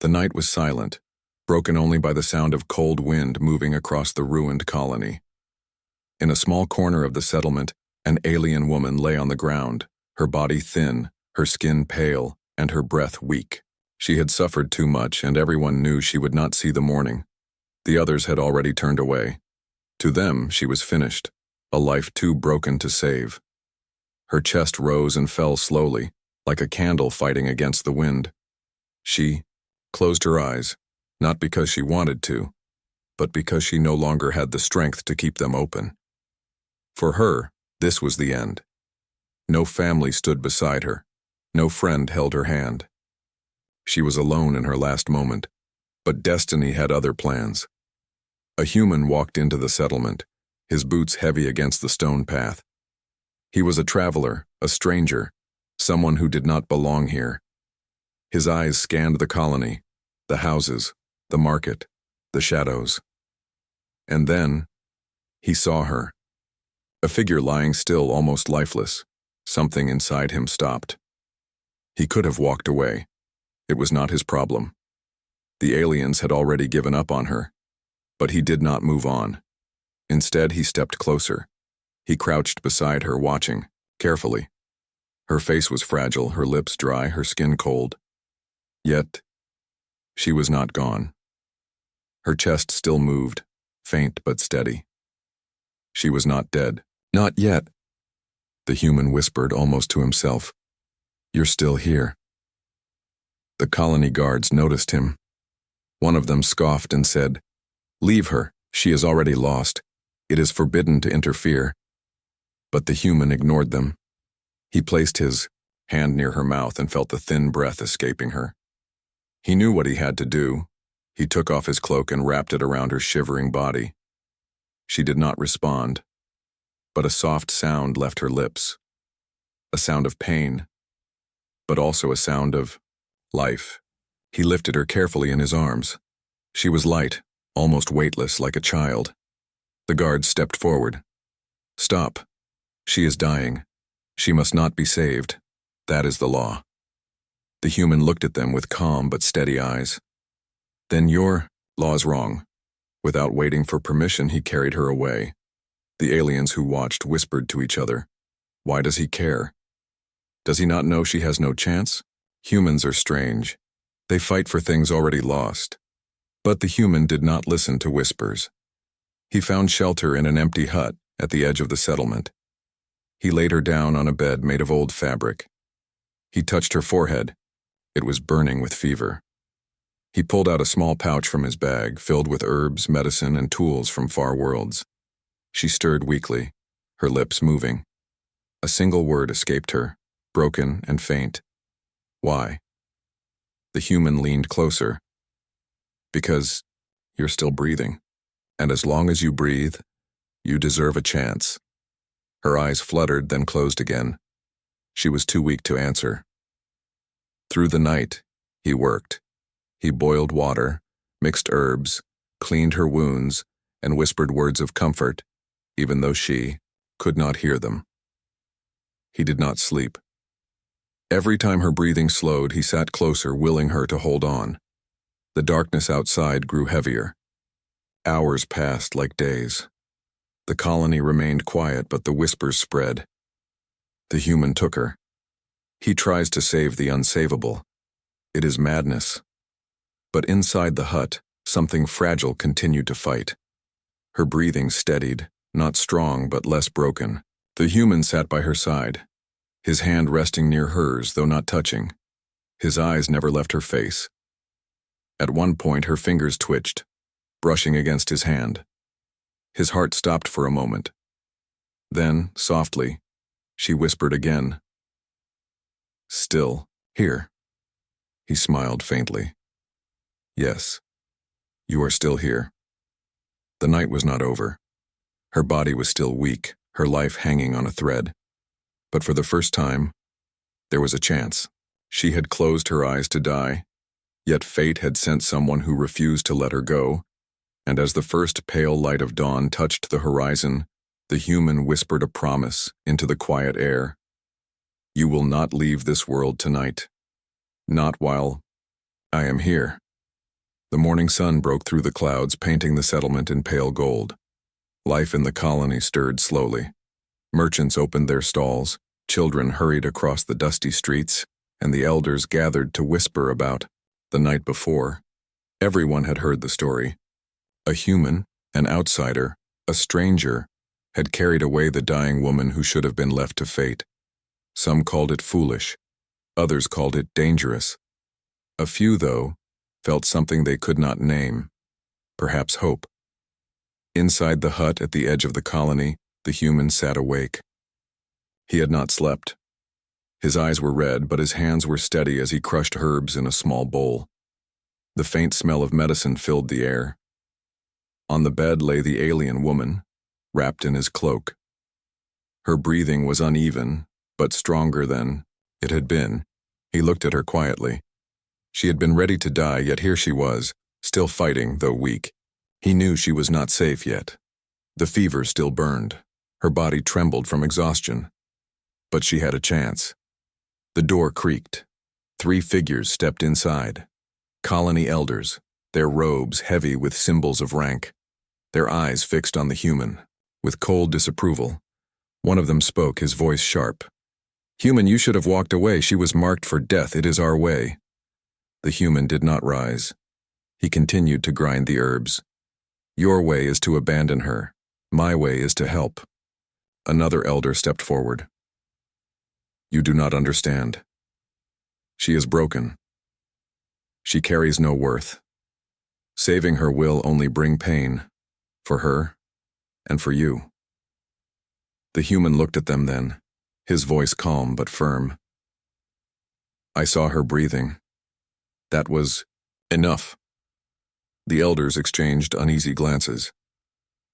The night was silent, broken only by the sound of cold wind moving across the ruined colony. In a small corner of the settlement, an alien woman lay on the ground, her body thin, her skin pale, and her breath weak. She had suffered too much, and everyone knew she would not see the morning. The others had already turned away. To them, she was finished, a life too broken to save. Her chest rose and fell slowly, like a candle fighting against the wind. She closed her eyes, not because she wanted to, but because she no longer had the strength to keep them open. For her, this was the end. No family stood beside her. No friend held her hand. She was alone in her last moment, but destiny had other plans. A human walked into the settlement, his boots heavy against the stone path. He was a traveler, a stranger, someone who did not belong here. His eyes scanned the colony, the houses, the market, the shadows. And then, he saw her. A figure lying still, almost lifeless. Something inside him stopped. He could have walked away. It was not his problem. The aliens had already given up on her. But he did not move on. Instead, he stepped closer. He crouched beside her, watching, carefully. Her face was fragile, her lips dry, her skin cold. Yet, she was not gone. Her chest still moved, faint but steady. She was not dead. Not yet. The human whispered almost to himself. You're still here. The colony guards noticed him. One of them scoffed and said, Leave her, she is already lost. It is forbidden to interfere. But the human ignored them. He placed his hand near her mouth and felt the thin breath escaping her. He knew what he had to do. He took off his cloak and wrapped it around her shivering body. She did not respond, but a soft sound left her lips. A sound of pain, but also a sound of life. He lifted her carefully in his arms. She was light, almost weightless, like a child. The guards stepped forward. Stop. She is dying. She must not be saved. That is the law. The human looked at them with calm but steady eyes. Then your law's wrong. Without waiting for permission, he carried her away. The aliens who watched whispered to each other. Why does he care? Does he not know she has no chance? Humans are strange. They fight for things already lost. But the human did not listen to whispers. He found shelter in an empty hut at the edge of the settlement. He laid her down on a bed made of old fabric. He touched her forehead. It was burning with fever. He pulled out a small pouch from his bag, filled with herbs, medicine, and tools from far worlds. She stirred weakly, her lips moving. A single word escaped her, broken and faint. Why? The human leaned closer. Because you're still breathing. And as long as you breathe, you deserve a chance. Her eyes fluttered, then closed again. She was too weak to answer. Through the night, he worked. He boiled water, mixed herbs, cleaned her wounds, and whispered words of comfort, even though she could not hear them. He did not sleep. Every time her breathing slowed, he sat closer, willing her to hold on. The darkness outside grew heavier. Hours passed like days. The colony remained quiet, but the whispers spread. The human took her. He tries to save the unsavable. It is madness. But inside the hut, something fragile continued to fight. Her breathing steadied, not strong but less broken. The human sat by her side, his hand resting near hers, though not touching. His eyes never left her face. At one point, her fingers twitched, brushing against his hand. His heart stopped for a moment. Then, softly, she whispered again. Still here. He smiled faintly. Yes, you are still here. The night was not over. Her body was still weak, her life hanging on a thread. But for the first time, there was a chance. She had closed her eyes to die, yet fate had sent someone who refused to let her go, and as the first pale light of dawn touched the horizon, the human whispered a promise into the quiet air. You will not leave this world tonight. Not while I am here. The morning sun broke through the clouds, painting the settlement in pale gold. Life in the colony stirred slowly. Merchants opened their stalls, children hurried across the dusty streets, and the elders gathered to whisper about the night before. Everyone had heard the story. A human, an outsider, a stranger, had carried away the dying woman who should have been left to fate. Some called it foolish. Others called it dangerous. A few, though, felt something they could not name. Perhaps hope. Inside the hut at the edge of the colony, the human sat awake. He had not slept. His eyes were red, but his hands were steady as he crushed herbs in a small bowl. The faint smell of medicine filled the air. On the bed lay the alien woman, wrapped in his cloak. Her breathing was uneven, but stronger than it had been. He looked at her quietly. She had been ready to die, yet here she was, still fighting, though weak. He knew she was not safe yet. The fever still burned. Her body trembled from exhaustion. But she had a chance. The door creaked. 3 figures stepped inside. Colony elders, their robes heavy with symbols of rank. Their eyes fixed on the human. With cold disapproval, one of them spoke, his voice sharp. "Human, you should have walked away. She was marked for death. It is our way." The human did not rise. He continued to grind the herbs. "Your way is to abandon her. My way is to help." Another elder stepped forward. "You do not understand. She is broken. She carries no worth. Saving her will only bring pain, for her and for you." The human looked at them then, his voice calm but firm. "I saw her breathing. That was enough." The elders exchanged uneasy glances.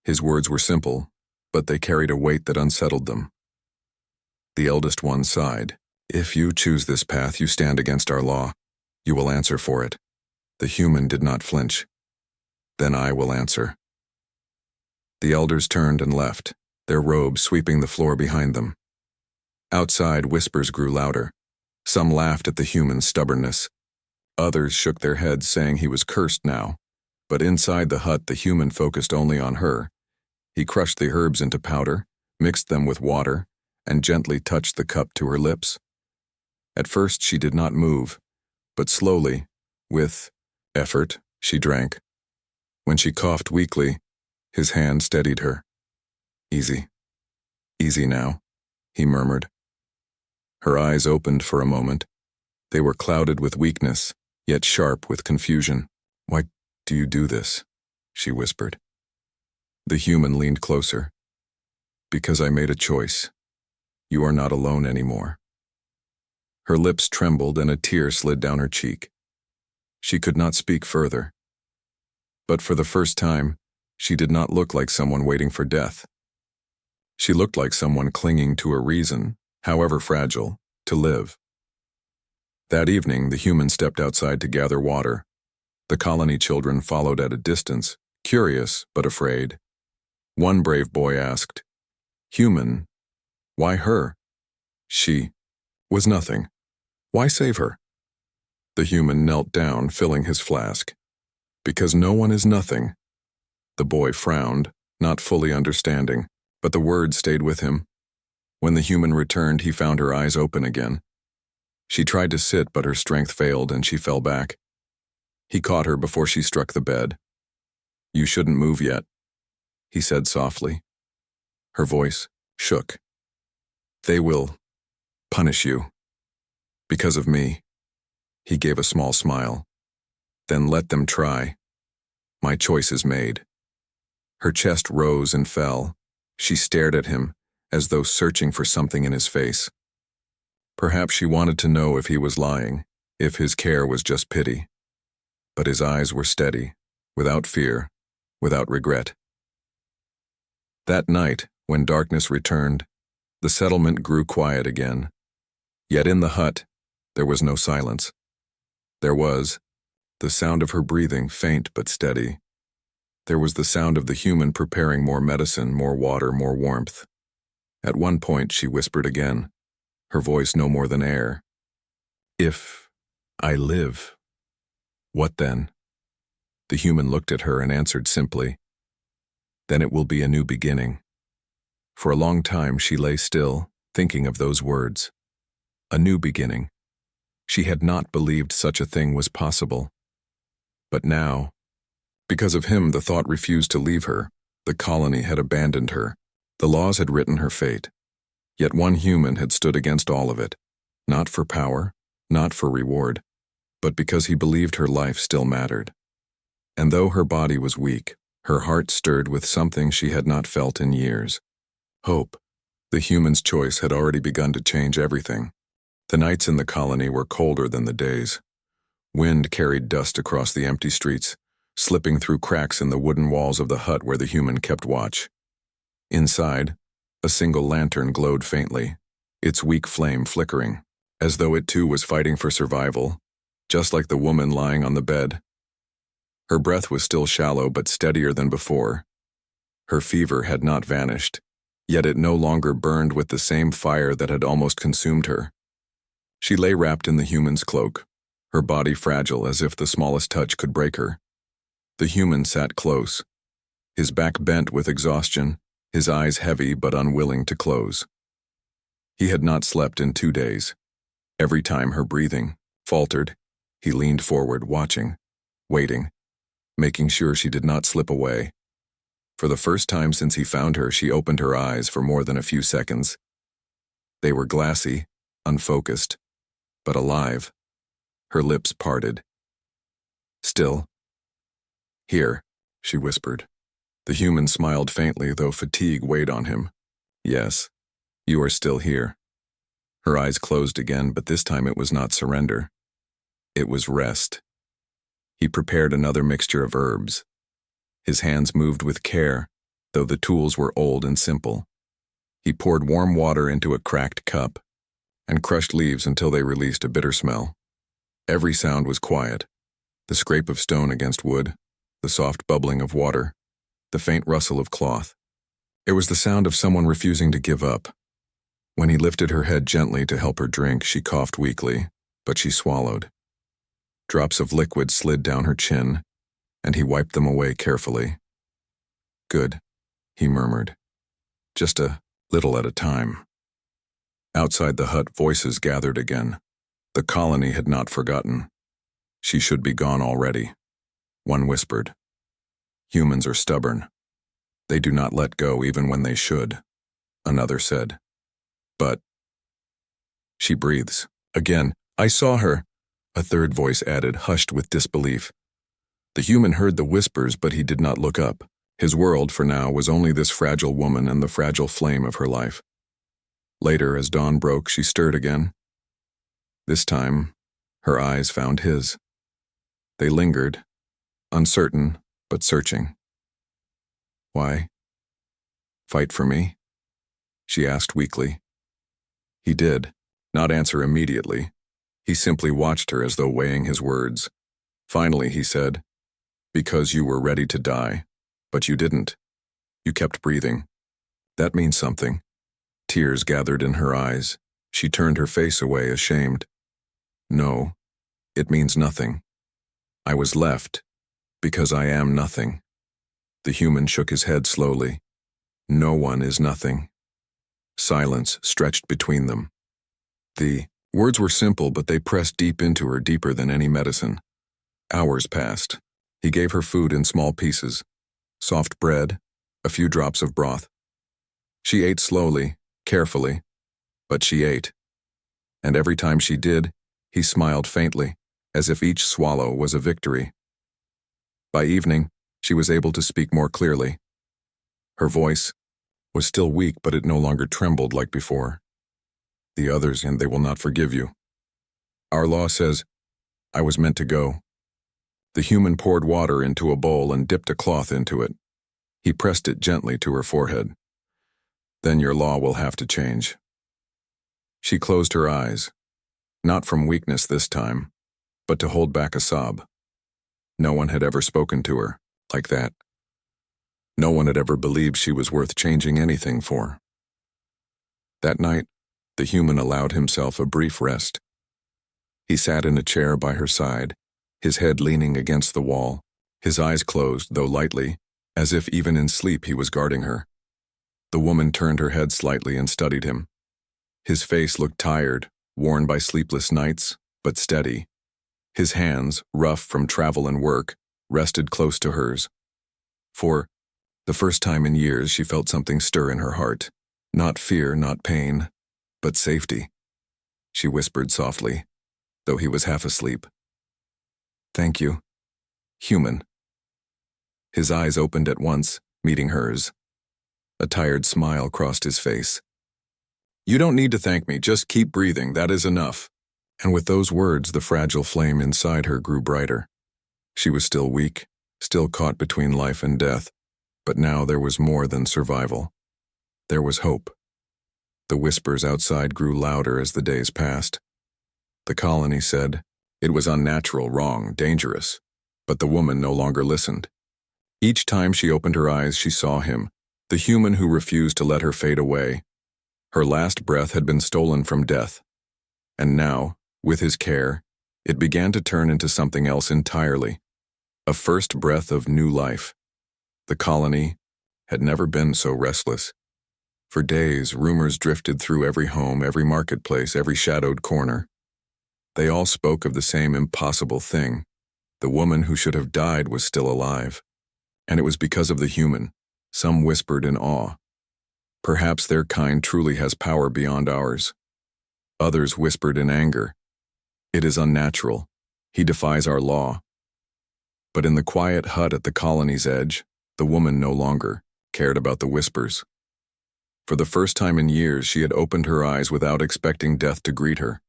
His words were simple, but they carried a weight that unsettled them. The eldest one sighed. "If you choose this path, you stand against our law. You will answer for it." The human did not flinch. "Then I will answer." The elders turned and left, their robes sweeping the floor behind them. Outside, whispers grew louder. Some laughed at the human's stubbornness. Others shook their heads, saying he was cursed now. But inside the hut, the human focused only on her. He crushed the herbs into powder, mixed them with water, and gently touched the cup to her lips. At first she did not move, but slowly, with effort, she drank. When she coughed weakly, his hand steadied her. "Easy. Easy now," he murmured. Her eyes opened for a moment. They were clouded with weakness, yet sharp with confusion. "Why do you do this?" she whispered. The human leaned closer. "Because I made a choice. You are not alone anymore." Her lips trembled and a tear slid down her cheek. She could not speak further. But for the first time, she did not look like someone waiting for death. She looked like someone clinging to a reason, however fragile, to live. That evening, the human stepped outside to gather water. The colony children followed at a distance, curious but afraid. One brave boy asked, "Human, why her? She was nothing. Why save her?" The human knelt down, filling his flask. "Because no one is nothing." The boy frowned, not fully understanding, but the words stayed with him. When the human returned, he found her eyes open again. She tried to sit, but her strength failed and she fell back. He caught her before she struck the bed. "You shouldn't move yet," he said softly. Her voice shook. "They will punish you. Because of me." He gave a small smile. "Then let them try. My choice is made." Her chest rose and fell. She stared at him, as though searching for something in his face. Perhaps she wanted to know if he was lying, if his care was just pity. But his eyes were steady, without fear, without regret. That night, when darkness returned, the settlement grew quiet again. Yet in the hut, there was no silence. There was the sound of her breathing, faint but steady. There was the sound of the human preparing more medicine, more water, more warmth. At one point, she whispered again, her voice no more than air. "If I live, what then?" The human looked at her and answered simply, "Then it will be a new beginning." For a long time she lay still, thinking of those words. A new beginning. She had not believed such a thing was possible. But now, because of him, the thought refused to leave her. The colony had abandoned her. The laws had written her fate. Yet one human had stood against all of it, not for power, not for reward, but because he believed her life still mattered. And though her body was weak, her heart stirred with something she had not felt in years. Hope. The human's choice had already begun to change everything. The nights in the colony were colder than the days. Wind carried dust across the empty streets, slipping through cracks in the wooden walls of the hut where the human kept watch. Inside, a single lantern glowed faintly, its weak flame flickering, as though it too was fighting for survival, just like the woman lying on the bed. Her breath was still shallow but steadier than before. Her fever had not vanished, yet it no longer burned with the same fire that had almost consumed her. She lay wrapped in the human's cloak, her body fragile as if the smallest touch could break her. The human sat close, his back bent with exhaustion, his eyes heavy but unwilling to close. He had not slept in 2 days. Every time her breathing faltered, he leaned forward, watching, waiting, making sure she did not slip away. For the first time since he found her, she opened her eyes for more than a few seconds. They were glassy, unfocused, but alive. Her lips parted. "Still?" "Here," she whispered. The human smiled faintly, though fatigue weighed on him. "Yes, you are still here." Her eyes closed again, but this time it was not surrender. It was rest. He prepared another mixture of herbs. His hands moved with care, though the tools were old and simple. He poured warm water into a cracked cup and crushed leaves until they released a bitter smell. Every sound was quiet: the scrape of stone against wood, the soft bubbling of water, the faint rustle of cloth. It was the sound of someone refusing to give up. When he lifted her head gently to help her drink, she coughed weakly, but she swallowed. Drops of liquid slid down her chin, and he wiped them away carefully. "Good," he murmured. "Just a little at a time." Outside the hut, voices gathered again. The colony had not forgotten. She should be gone already. One whispered, "Humans are stubborn. They do not let go even when they should." Another said, "But she breathes." Again, "I saw her," a third voice added, hushed with disbelief. The human heard the whispers, but he did not look up. His world, for now, was only this fragile woman and the fragile flame of her life. Later, as dawn broke, she stirred again. This time, her eyes found his. They lingered, uncertain but searching. "Why? Fight for me?" she asked weakly. He did not answer immediately. He simply watched her as though weighing his words. Finally, he said, "Because you were ready to die, but you didn't. You kept breathing. That means something." Tears gathered in her eyes. She turned her face away, ashamed. "No, it means nothing. I was left because I am nothing." The human shook his head slowly. "No one is nothing." Silence stretched between them. The words were simple, but they pressed deep into her, deeper than any medicine. Hours passed. He gave her food in small pieces. Soft bread, a few drops of broth. She ate slowly, carefully, but she ate. And every time she did, he smiled faintly, as if each swallow was a victory. By evening, she was able to speak more clearly. Her voice was still weak, but it no longer trembled like before. "The others, and they will not forgive you. Our law says I was meant to go." The human poured water into a bowl and dipped a cloth into it. He pressed it gently to her forehead. "Then your law will have to change." She closed her eyes, not from weakness this time, but to hold back a sob. No one had ever spoken to her like that. No one had ever believed she was worth changing anything for. That night, the human allowed himself a brief rest. He sat in a chair by her side, his head leaning against the wall, His eyes closed, though lightly, as if even in sleep he was guarding her. The woman turned her head slightly and studied him. His face looked tired, worn by sleepless nights, but steady. His hands, rough from travel and work, rested close to hers. For the first time in years, she felt something stir in her heart. Not fear, not pain, but safety. She whispered softly, though he was half asleep. "Thank you. Human." His eyes opened at once, meeting hers. A tired smile crossed his face. "You don't need to thank me, just keep breathing, that is enough." And with those words, the fragile flame inside her grew brighter. She was still weak, still caught between life and death, but now there was more than survival. There was hope. The whispers outside grew louder as the days passed. The colony said it was unnatural, wrong, dangerous, but the woman no longer listened. Each time she opened her eyes, she saw him, the human who refused to let her fade away. Her last breath had been stolen from death, and now, with his care, it began to turn into something else entirely, a first breath of new life. The colony had never been so restless. For days, rumors drifted through every home, every marketplace, every shadowed corner. They all spoke of the same impossible thing. The woman who should have died was still alive. And it was because of the human. Some whispered in awe. Perhaps their kind truly has power beyond ours. Others whispered in anger. It is unnatural. He defies our law. But in the quiet hut at the colony's edge, the woman no longer cared about the whispers. For the first time in years, she had opened her eyes without expecting death to greet her.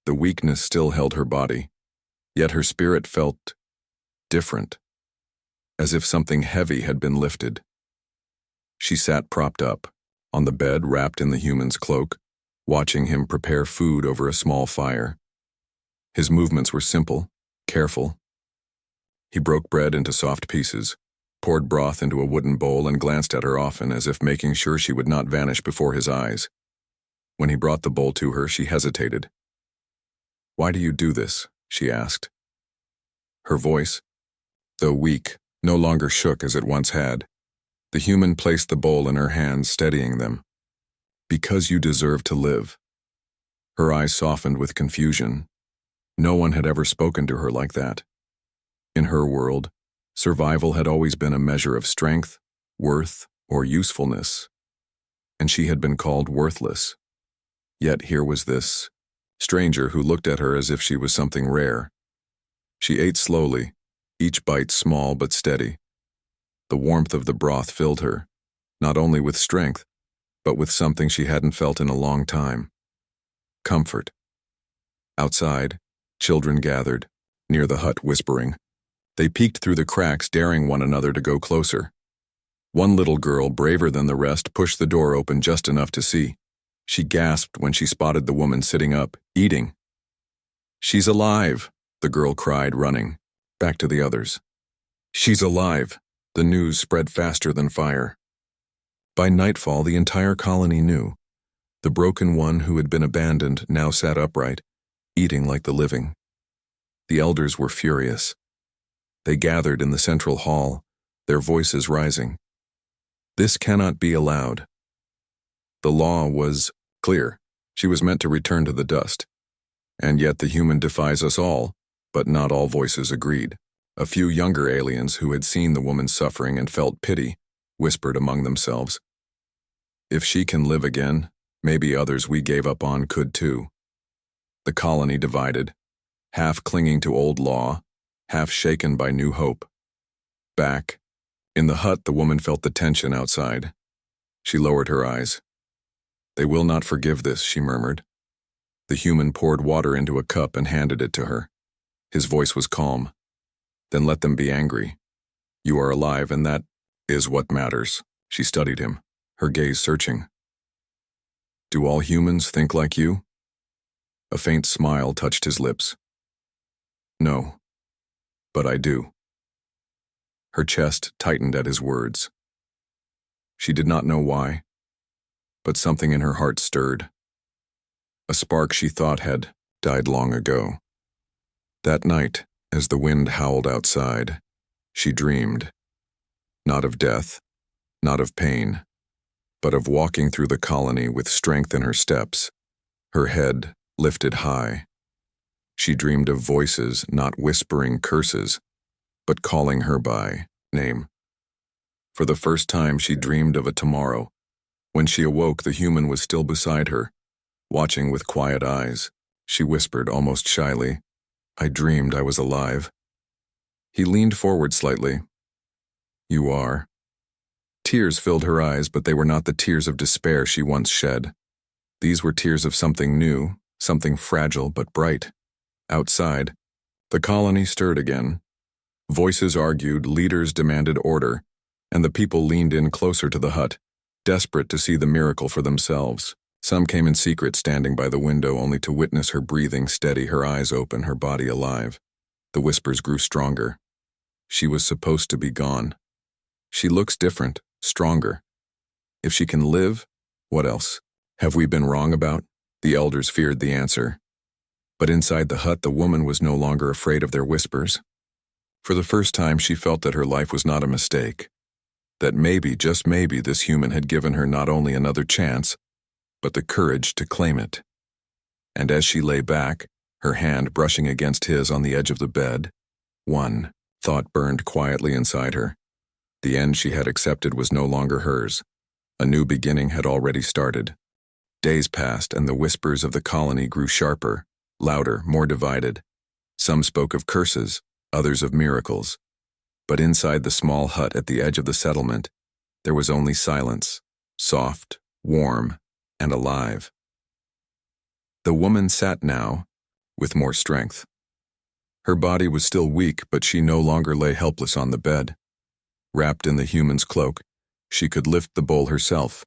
The weakness still held her body, yet her spirit felt different, as if something heavy had been lifted. She sat propped up, on the bed wrapped in the human's cloak, watching him prepare food over a small fire. His movements were simple, careful. He broke bread into soft pieces, poured broth into a wooden bowl, and glanced at her often as if making sure she would not vanish before his eyes. When he brought the bowl to her, she hesitated. "Why do you do this?" she asked. Her voice, though weak, no longer shook as it once had. The human placed the bowl in her hands, steadying them. "Because you deserve to live." Her eyes softened with confusion. No one had ever spoken to her like that. In her world, survival had always been a measure of strength, worth, or usefulness, and she had been called worthless. Yet here was this stranger who looked at her as if she was something rare. She ate slowly, each bite small but steady. The warmth of the broth filled her, not only with strength, but with something she hadn't felt in a long time. Comfort. Outside, children gathered, near the hut whispering. They peeked through the cracks, daring one another to go closer. One little girl, braver than the rest, pushed the door open just enough to see. She gasped when she spotted the woman sitting up, eating. "She's alive," the girl cried, running back to the others. "She's alive." The news spread faster than fire. By nightfall, the entire colony knew. The broken one who had been abandoned now sat upright, eating like the living. The elders were furious. They gathered in the central hall, their voices rising. This cannot be allowed. The law was clear. She was meant to return to the dust. And yet the human defies us all, but not all voices agreed. A few younger aliens who had seen the woman suffering and felt pity whispered among themselves. If she can live again, maybe others we gave up on could too. The colony divided, half clinging to old law, half shaken by new hope. Back, in the hut, the woman felt the tension outside. She lowered her eyes. "They will not forgive this," she murmured. The human poured water into a cup and handed it to her. His voice was calm. "Then let them be angry. You are alive, and that is what matters." She studied him, her gaze searching. "Do all humans think like you?" A faint smile touched his lips. "No, but I do." Her chest tightened at his words. She did not know why, but something in her heart stirred. A spark she thought had died long ago. That night, as the wind howled outside, She dreamed, not of death, not of pain, but of walking through the colony with strength in her steps, her head lifted high. She dreamed of voices not whispering curses, but calling her by name. For the first time, she dreamed of a tomorrow. When she awoke, the human was still beside her, watching with quiet eyes. She whispered almost shyly, "I dreamed I was alive." He leaned forward slightly. "You are." Tears filled her eyes, but they were not the tears of despair she once shed. These were tears of something new, something fragile but bright. Outside, the colony stirred again. Voices argued, leaders demanded order, and the people leaned in closer to the hut, desperate to see the miracle for themselves. Some came in secret, standing by the window only to witness her breathing steady, her eyes open, her body alive. The whispers grew stronger. She was supposed to be gone. She looks different, stronger. If she can live, what else? Have we been wrong about? The elders feared the answer. But inside the hut, the woman was no longer afraid of their whispers. For the first time, she felt that her life was not a mistake. That maybe, just maybe, this human had given her not only another chance, but the courage to claim it. And as she lay back, her hand brushing against his on the edge of the bed, one thought burned quietly inside her. The end she had accepted was no longer hers. A new beginning had already started. Days passed, and the whispers of the colony grew sharper, louder, more divided. Some spoke of curses, others of miracles. But inside the small hut at the edge of the settlement, there was only silence, soft, warm, and alive. The woman sat now, with more strength. Her body was still weak, but she no longer lay helpless on the bed. Wrapped in the human's cloak, she could lift the bowl herself,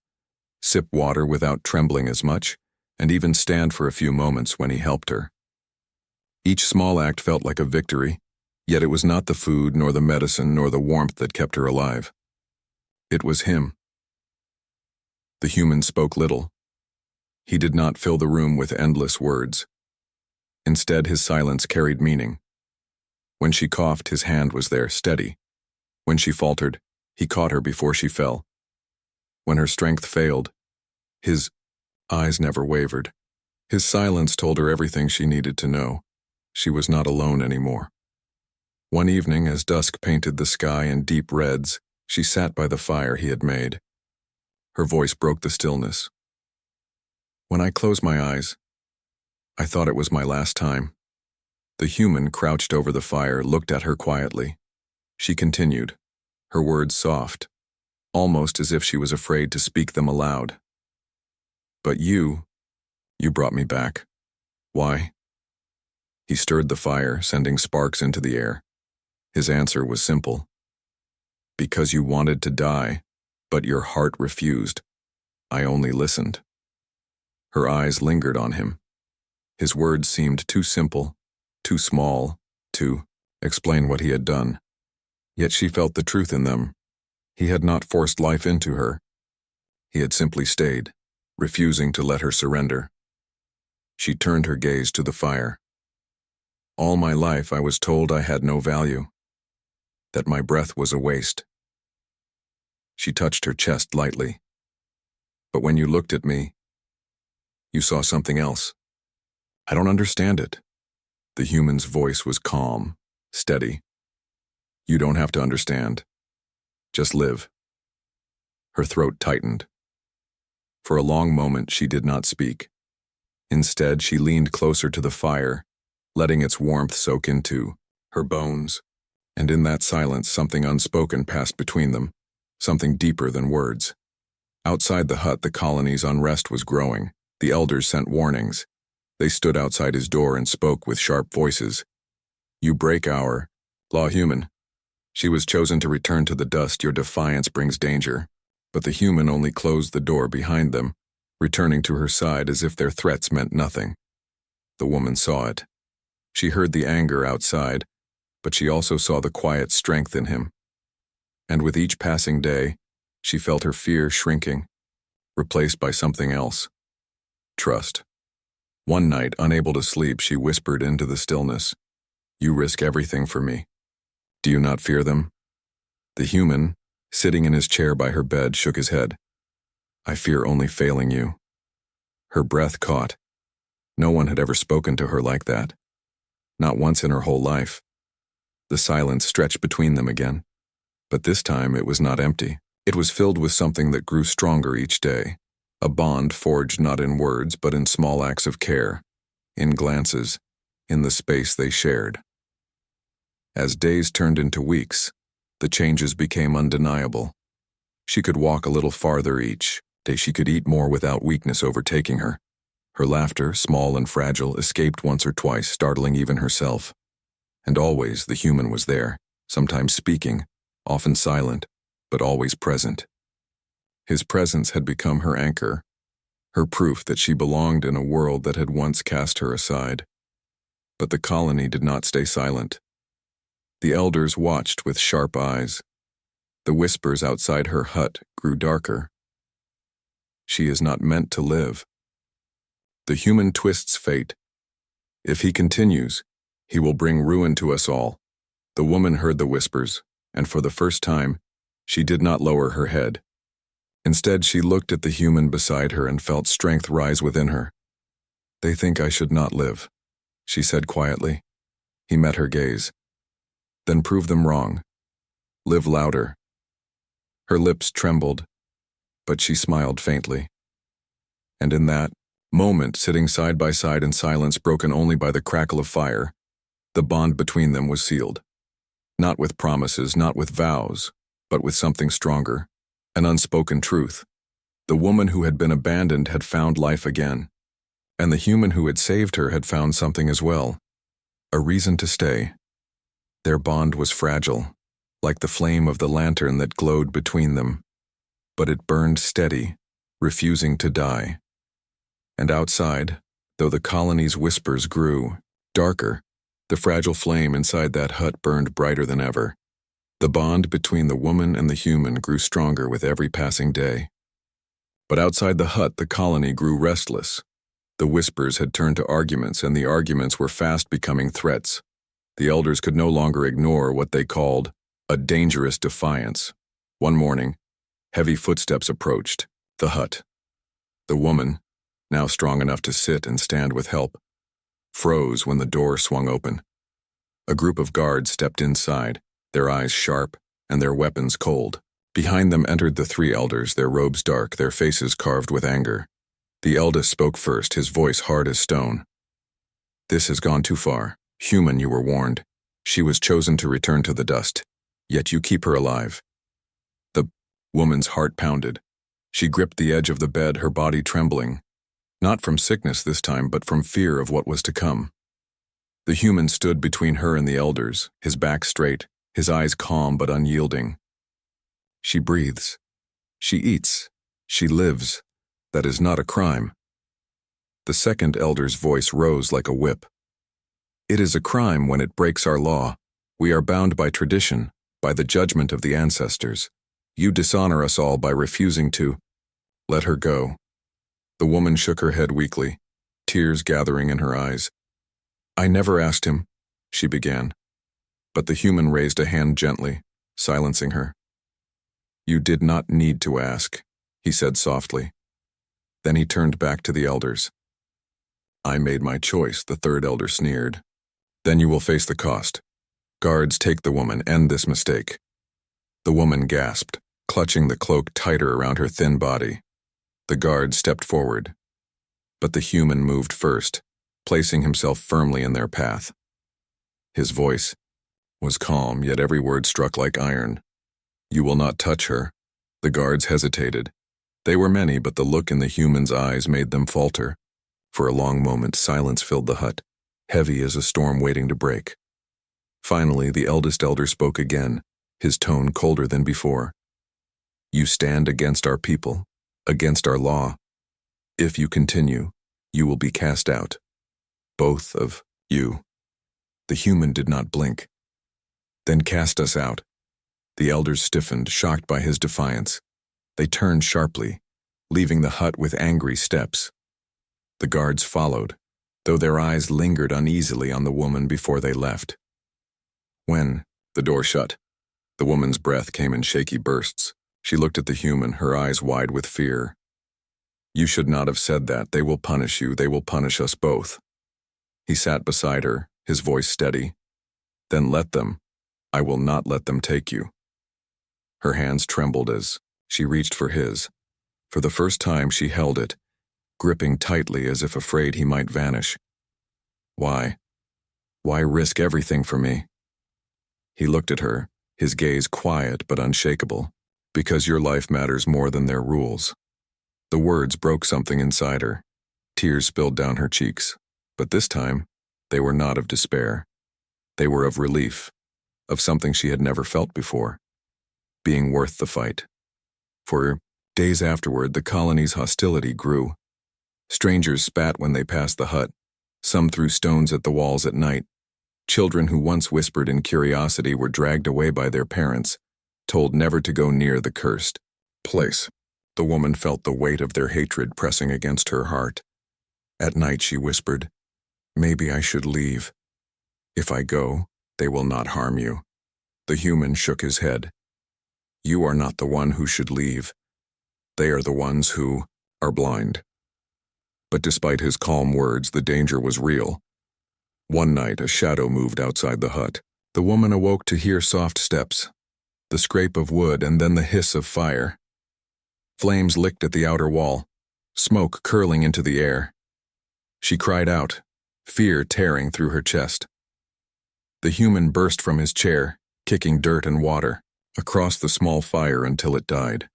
sip water without trembling as much, and even stand for a few moments when he helped her. Each small act felt like a victory, yet it was not the food, nor the medicine, nor the warmth that kept her alive. It was him. The human spoke little. He did not fill the room with endless words. Instead, his silence carried meaning. When she coughed, his hand was there, steady. When she faltered, he caught her before she fell. When her strength failed, his eyes never wavered. His silence told her everything she needed to know. She was not alone anymore. One evening, as dusk painted the sky in deep reds, she sat by the fire he had made. Her voice broke the stillness. When I closed my eyes, I thought it was my last time. The human, crouched over the fire, looked at her quietly. She continued, her words soft, almost as if she was afraid to speak them aloud. "But you brought me back. Why?" He stirred the fire, sending sparks into the air. His answer was simple. "Because you wanted to die, but your heart refused. I only listened." Her eyes lingered on him. His words seemed too simple, too small, to explain what he had done. Yet she felt the truth in them. He had not forced life into her. He had simply stayed, refusing to let her surrender. She turned her gaze to the fire. "All my life I was told I had no value, that my breath was a waste." She touched her chest lightly. "But when you looked at me, you saw something else. I don't understand it." The human's voice was calm, steady. "You don't have to understand. Just live." Her throat tightened. For a long moment she did not speak. Instead, she leaned closer to the fire, letting its warmth soak into her bones. And in that silence, something unspoken passed between them, something deeper than words. Outside the hut, the colony's unrest was growing. The elders sent warnings. They stood outside his door and spoke with sharp voices. "You break our law, human. She was chosen to return to the dust. Your defiance brings danger." But the human only closed the door behind them, returning to her side as if their threats meant nothing. The woman saw it. She heard the anger outside, but she also saw the quiet strength in him. And with each passing day, she felt her fear shrinking, replaced by something else. Trust. One night, unable to sleep, she whispered into the stillness, "You risk everything for me. Do you not fear them? The human, sitting in his chair by her bed, shook his head. I fear only failing you. Her breath caught. No one had ever spoken to her like that. Not once in her whole life. The silence stretched between them again. But this time it was not empty. It was filled with something that grew stronger each day. A bond forged not in words but in small acts of care, in glances, in the space they shared. As days turned into weeks, the changes became undeniable. She could walk a little farther each day. She could eat more without weakness overtaking her. Her laughter, small and fragile, escaped once or twice, startling even herself. And always the human was there, sometimes speaking, often silent, but always present. His presence had become her anchor, her proof that she belonged in a world that had once cast her aside. But the colony did not stay silent. The elders watched with sharp eyes. The whispers outside her hut grew darker. She is not meant to live. The human twists fate. If he continues, he will bring ruin to us all. The woman heard the whispers, and for the first time, she did not lower her head. Instead, she looked at the human beside her and felt strength rise within her. They think I should not live, she said quietly. He met her gaze. Then prove them wrong. Live louder. Her lips trembled, but she smiled faintly. And in that moment, sitting side by side in silence broken only by the crackle of fire, the bond between them was sealed. Not with promises, not with vows, but with something stronger, an unspoken truth. The woman who had been abandoned had found life again, and the human who had saved her had found something as well, a reason to stay. Their bond was fragile, like the flame of the lantern that glowed between them, but it burned steady, refusing to die. And outside, though the colony's whispers grew darker, the fragile flame inside that hut burned brighter than ever. The bond between the woman and the human grew stronger with every passing day. But outside the hut, the colony grew restless. The whispers had turned to arguments, and the arguments were fast becoming threats. The elders could no longer ignore what they called a dangerous defiance. One morning, heavy footsteps approached the hut. The woman, now strong enough to sit and stand with help, froze when the door swung open. A group of guards stepped inside, their eyes sharp and their weapons cold. Behind them entered the three elders, their robes dark, their faces carved with anger. The eldest spoke first, his voice hard as stone. This has gone too far. Human, you were warned. She was chosen to return to the dust, yet you keep her alive. The woman's heart pounded. She gripped the edge of the bed, her body trembling. Not from sickness this time, but from fear of what was to come. The human stood between her and the elders, his back straight, his eyes calm but unyielding. She breathes. She eats. She lives. That is not a crime. The second elder's voice rose like a whip. It is a crime when it breaks our law. We are bound by tradition, by the judgment of the ancestors. You dishonor us all by refusing to let her go. The woman shook her head weakly, tears gathering in her eyes. I never asked him, she began. But the human raised a hand gently, silencing her. You did not need to ask, he said softly. Then he turned back to the elders. I made my choice, the third elder sneered. Then you will face the cost. Guards, take the woman, end this mistake. The woman gasped, clutching the cloak tighter around her thin body. The guard stepped forward, but the human moved first, placing himself firmly in their path. His voice was calm, yet every word struck like iron. You will not touch her. The guards hesitated. They were many, but the look in the human's eyes made them falter. For a long moment, silence filled the hut, heavy as a storm waiting to break. Finally, the eldest elder spoke again, his tone colder than before. You stand against our people, against our law. If you continue, you will be cast out. Both of you. The human did not blink. Then cast us out. The elders stiffened, shocked by his defiance. They turned sharply, leaving the hut with angry steps. The guards followed, though their eyes lingered uneasily on the woman before they left. When the door shut, The woman's breath came in shaky bursts. She looked at the human, her eyes wide with fear. "You should not have said that. They will punish you. They will punish us both." He sat beside her, his voice steady. "Then let them. I will not let them take you." Her hands trembled as she reached for his. For the first time she held it, gripping tightly as if afraid he might vanish. "Why? Why risk everything for me?" He looked at her, his gaze quiet but unshakable. "Because your life matters more than their rules." The words broke something inside her. Tears spilled down her cheeks. But this time, they were not of despair. They were of relief, of something she had never felt before. Being worth the fight. For days afterward, the colony's hostility grew. Strangers spat when they passed the hut. Some threw stones at the walls at night. Children who once whispered in curiosity were dragged away by their parents, told never to go near the cursed place. The woman felt the weight of their hatred pressing against her heart. At night she whispered, "Maybe I should leave. If I go, they will not harm you." The human shook his head. "You are not the one who should leave. They are the ones who are blind." But despite his calm words, the danger was real. One night, a shadow moved outside the hut. The woman awoke to hear soft steps, the scrape of wood, and then the hiss of fire. Flames licked at the outer wall, smoke curling into the air. She cried out, fear tearing through her chest. The human burst from his chair, kicking dirt and water across the small fire until it died.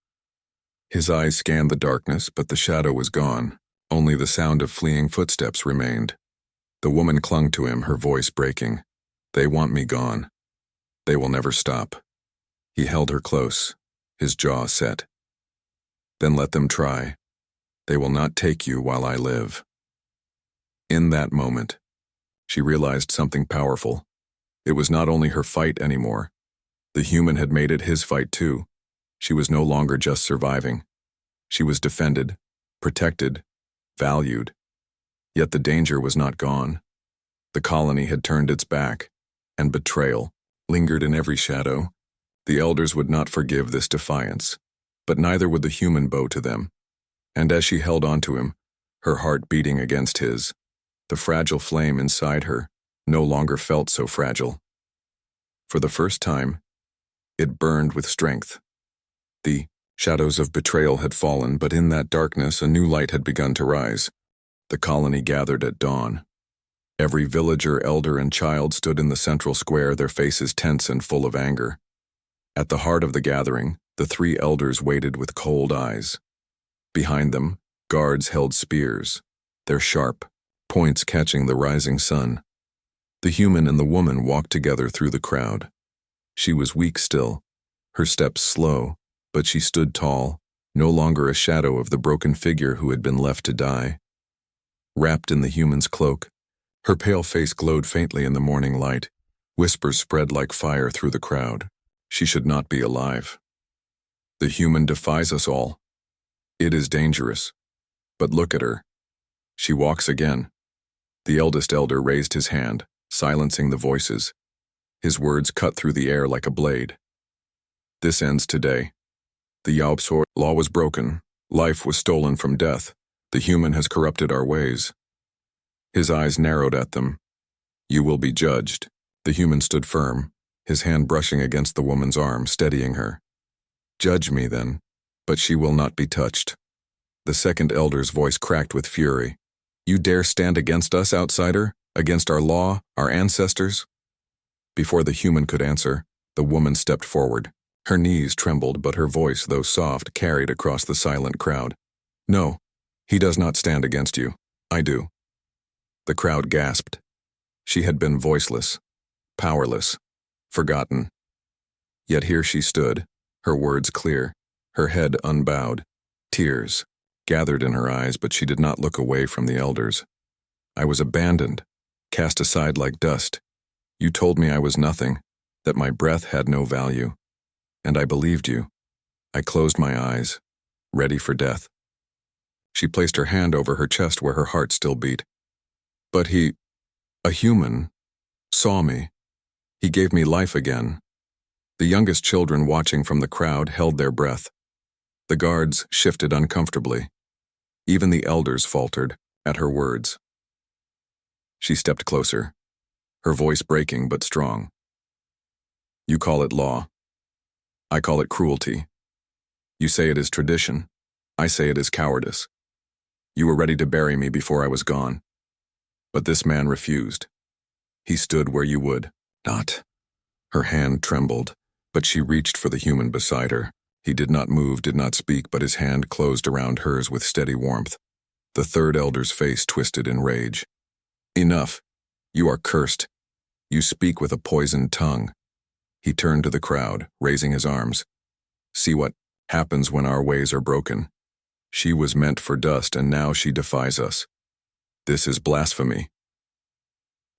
His eyes scanned the darkness, but the shadow was gone. Only the sound of fleeing footsteps remained. The woman clung to him, her voice breaking. "They want me gone. They will never stop." He held her close, his jaw set. "Then let them try. They will not take you while I live." In that moment, she realized something powerful. It was not only her fight anymore. The human had made it his fight too. She was no longer just surviving. She was defended, protected, valued. Yet the danger was not gone. The colony had turned its back, and betrayal lingered in every shadow. The elders would not forgive this defiance, but neither would the human bow to them. And as she held on to him, her heart beating against his, the fragile flame inside her no longer felt so fragile. For the first time, it burned with strength. The shadows of betrayal had fallen, but in that darkness a new light had begun to rise. The colony gathered at dawn. Every villager, elder, and child stood in the central square, their faces tense and full of anger. At the heart of the gathering, the three elders waited with cold eyes. Behind them, guards held spears, their sharp points catching the rising sun. The human and the woman walked together through the crowd. She was weak still, her steps slow, but she stood tall, no longer a shadow of the broken figure who had been left to die. Wrapped in the human's cloak, her pale face glowed faintly in the morning light. Whispers spread like fire through the crowd. She should not be alive. The human defies us all. It is dangerous. But look at her. She walks again. The eldest elder raised his hand, silencing the voices. His words cut through the air like a blade. "This ends today. The Yaupsor law was broken. Life was stolen from death. The human has corrupted our ways." His eyes narrowed at them. "You will be judged." The human stood firm, his hand brushing against the woman's arm, steadying her. "Judge me, then, but she will not be touched." The second elder's voice cracked with fury. "You dare stand against us, outsider? Against our law, our ancestors?" Before the human could answer, the woman stepped forward. Her knees trembled, but her voice, though soft, carried across the silent crowd. "No, he does not stand against you. I do." The crowd gasped. She had been voiceless, powerless, forgotten. Yet here she stood, her words clear, her head unbowed. Tears gathered in her eyes, but she did not look away from the elders. "I was abandoned, cast aside like dust. You told me I was nothing, that my breath had no value. And I believed you. I closed my eyes, ready for death." She placed her hand over her chest where her heart still beat. "But he, a human, saw me. He gave me life again." The youngest children watching from the crowd held their breath. The guards shifted uncomfortably. Even the elders faltered at her words. She stepped closer, her voice breaking but strong. You call it law. I call it cruelty. You say it is tradition. I say it is cowardice. You were ready to bury me before I was gone. But this man refused. He stood where you would not. Her hand trembled, but she reached for the human beside her. He did not move, did not speak, but his hand closed around hers with steady warmth. The third elder's face twisted in rage. Enough. You are cursed. You speak with a poisoned tongue. He turned to the crowd, raising his arms. See what happens when our ways are broken. She was meant for dust, and now she defies us. This is blasphemy.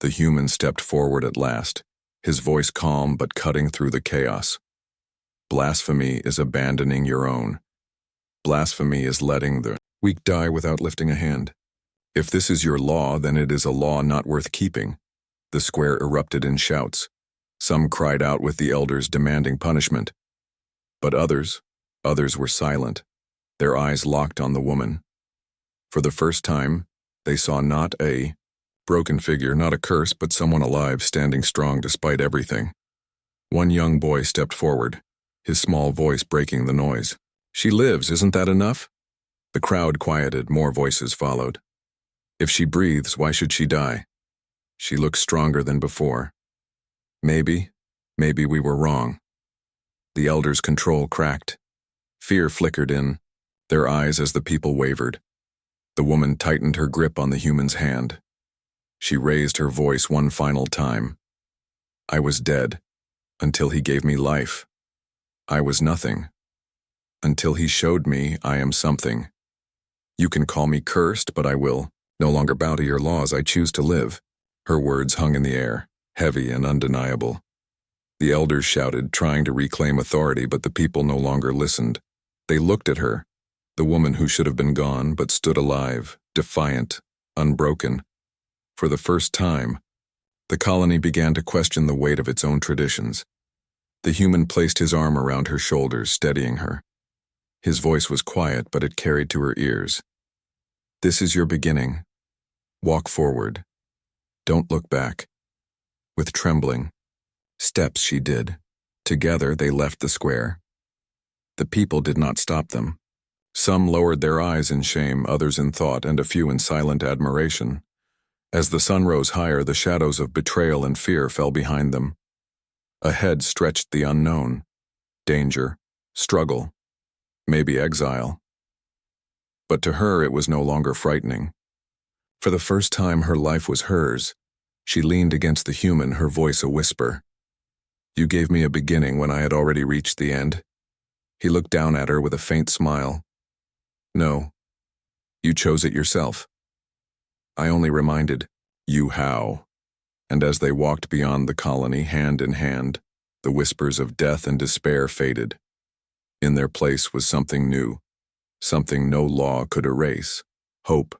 The human stepped forward at last, his voice calm but cutting through the chaos. Blasphemy is abandoning your own. Blasphemy is letting the weak die without lifting a hand. If this is your law, then it is a law not worth keeping. The square erupted in shouts. Some cried out with the elders demanding punishment. But others were silent, their eyes locked on the woman. For the first time, they saw not a broken figure, not a curse, but someone alive, standing strong despite everything. One young boy stepped forward, his small voice breaking the noise. She lives, isn't that enough? The crowd quieted, more voices followed. If she breathes, why should she die? She looks stronger than before. Maybe we were wrong. The elders' control cracked. Fear flickered in their eyes as the people wavered. The woman tightened her grip on the human's hand. She raised her voice one final time. I was dead, until he gave me life. I was nothing, until he showed me I am something. You can call me cursed, but I will no longer bow to your laws. I choose to live. Her words hung in the air, heavy and undeniable. The elders shouted, trying to reclaim authority, but the people no longer listened. They looked at her, the woman who should have been gone but stood alive, defiant, unbroken. For the first time, the colony began to question the weight of its own traditions. The human placed his arm around her shoulders, steadying her. His voice was quiet, but it carried to her ears. This is your beginning. Walk forward. Don't look back. With trembling steps she did. Together they left the square. The people did not stop them. Some lowered their eyes in shame, others in thought, and a few in silent admiration. As the sun rose higher, the shadows of betrayal and fear fell behind them. Ahead stretched the unknown. Danger, struggle, maybe exile. But to her it was no longer frightening. For the first time her life was hers. She leaned against the human, her voice a whisper. You gave me a beginning when I had already reached the end. He looked down at her with a faint smile. No, you chose it yourself. I only reminded you how. And as they walked beyond the colony, hand in hand, the whispers of death and despair faded. In their place was something new, something no law could erase, hope.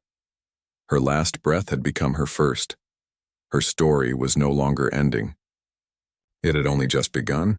Her last breath had become her first. Her story was no longer ending. It had only just begun.